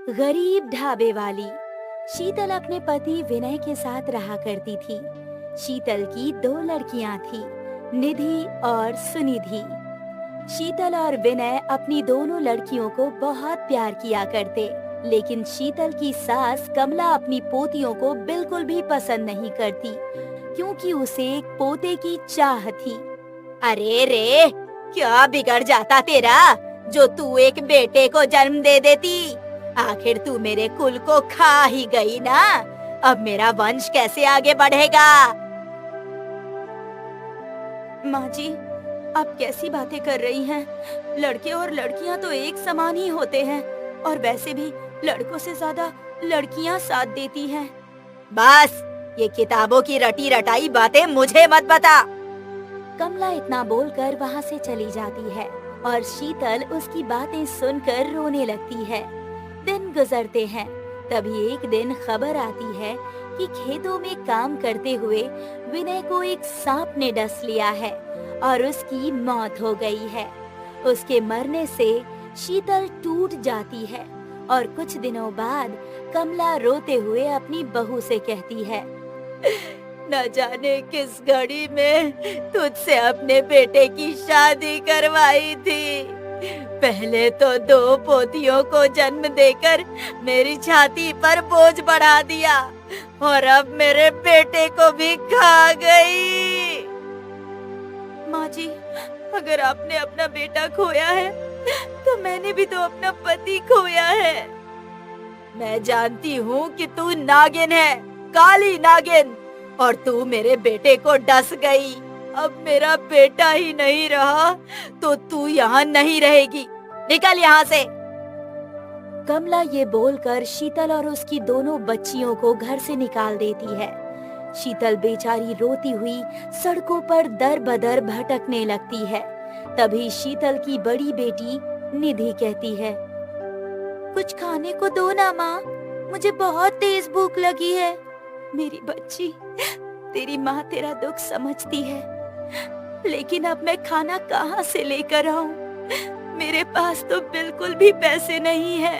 गरीब ढाबे वाली। शीतल अपने पति विनय के साथ रहा करती थी। शीतल की दो लड़कियां थी, निधि और सुनिधि। शीतल और विनय अपनी दोनों लड़कियों को बहुत प्यार किया करते, लेकिन शीतल की सास कमला अपनी पोतियों को बिल्कुल भी पसंद नहीं करती, क्योंकि उसे एक पोते की चाह थी। अरे रे, क्या बिगड़ जाता तेरा, जो तू एक बेटे को जन्म दे देती। आखिर तू मेरे कुल को खा ही गई ना, अब मेरा वंश कैसे आगे बढ़ेगा। माँ जी, आप कैसी बातें कर रही हैं? लड़के और लड़कियां तो एक समान ही होते हैं, और वैसे भी लड़कों से ज्यादा लड़कियां साथ देती हैं। बस, ये किताबों की रटी रटाई बातें मुझे मत बता। कमला इतना बोलकर वहाँ से चली जाती है और शीतल उसकी बातें सुनकर रोने लगती है। दिन गुजरते हैं, तभी एक दिन खबर आती है कि खेतों में काम करते हुए विनय को एक सांप ने डस लिया है और उसकी मौत हो गई है। उसके मरने से शीतल टूट जाती है और कुछ दिनों बाद कमला रोते हुए अपनी बहू से कहती है, न जाने किस घड़ी में तुझसे अपने बेटे की शादी करवाई थी। पहले तो दो पोतियों को जन्म देकर मेरी छाती पर बोझ बढ़ा दिया, और अब मेरे बेटे को भी खा गई। माँ जी, अगर आपने अपना बेटा खोया है, तो मैंने भी तो अपना पति खोया है। मैं जानती हूँ कि तू नागिन है, काली नागिन, और तू मेरे बेटे को डस गई। अब मेरा बेटा ही नहीं रहा तो तू यहाँ नहीं रहेगी, निकल यहाँ से। कमला ये बोलकर शीतल और उसकी दोनों बच्चियों को घर से निकाल देती है। शीतल बेचारी रोती हुई सड़कों पर दर बदर भटकने लगती है। तभी शीतल की बड़ी बेटी निधि कहती है, कुछ खाने को दो ना माँ, मुझे बहुत तेज भूख लगी है। मेरी बच्ची, तेरी माँ तेरा दुख समझती है, लेकिन अब मैं खाना कहाँ से लेकर आऊं? मेरे पास तो बिल्कुल भी पैसे नहीं है।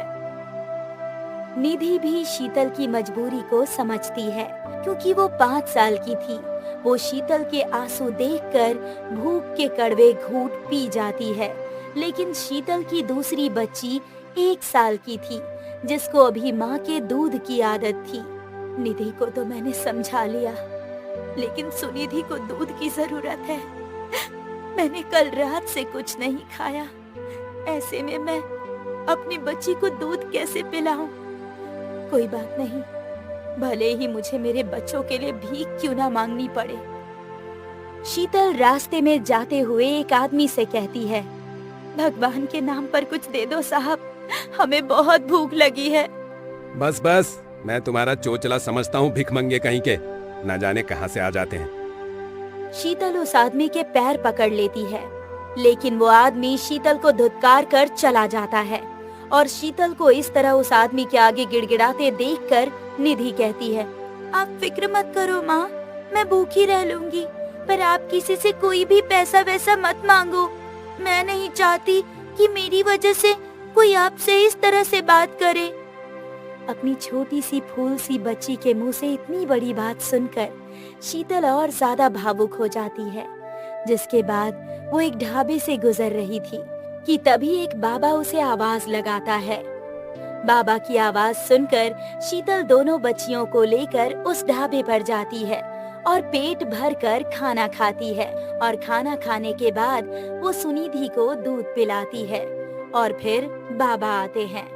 निधि भी शीतल की मजबूरी को समझती है, क्योंकि वो 5 साल की थी। वो शीतल के आंसू देखकर भूख के कड़वे घूंट पी जाती है। लेकिन शीतल की दूसरी बच्ची 1 साल की थी, जिसको अभी माँ के दूध की आदत थी। निधि को तो मैंने समझा लिया, लेकिन सुनिधि को दूध की जरूरत है। मैंने कल रात से कुछ नहीं खाया, ऐसे में मैं अपनी बच्ची को दूध कैसे पिलाऊं? कोई बात नहीं, भले ही मुझे मेरे बच्चों के लिए भीख क्यों ना मांगनी पड़े। शीतल रास्ते में जाते हुए एक आदमी से कहती है, भगवान के नाम पर कुछ दे दो साहब, हमें बहुत भूख लगी है। बस बस, मैं तुम्हारा चोचला समझता हूँ, भिखमंगे कहीं के, न जाने कहाँ से आ जाते हैं। शीतल उस आदमी के पैर पकड़ लेती है, लेकिन वो आदमी शीतल को धुतकार कर चला जाता है। और शीतल को इस तरह उस आदमी के आगे गिड़गिड़ाते देखकर निधि कहती है, आप फिक्र मत करो माँ, मैं भूखी रह लूंगी, पर आप किसी से कोई भी पैसा वैसा मत मांगो। मैं नहीं चाहती कि मेरी वजह से कोई आपसे इस तरह से बात करे। अपनी छोटी सी फूल सी बच्ची के मुंह से इतनी बड़ी बात सुनकर शीतल और ज्यादा भावुक हो जाती है। जिसके बाद वो एक ढाबे से गुजर रही थी कि तभी एक बाबा उसे आवाज लगाता है। बाबा की आवाज सुनकर शीतल दोनों बच्चियों को लेकर उस ढाबे पर जाती है और पेट भर कर खाना खाती है। और खाना खाने के बाद वो सुनिधि को दूध पिलाती है और फिर बाबा आते हैं।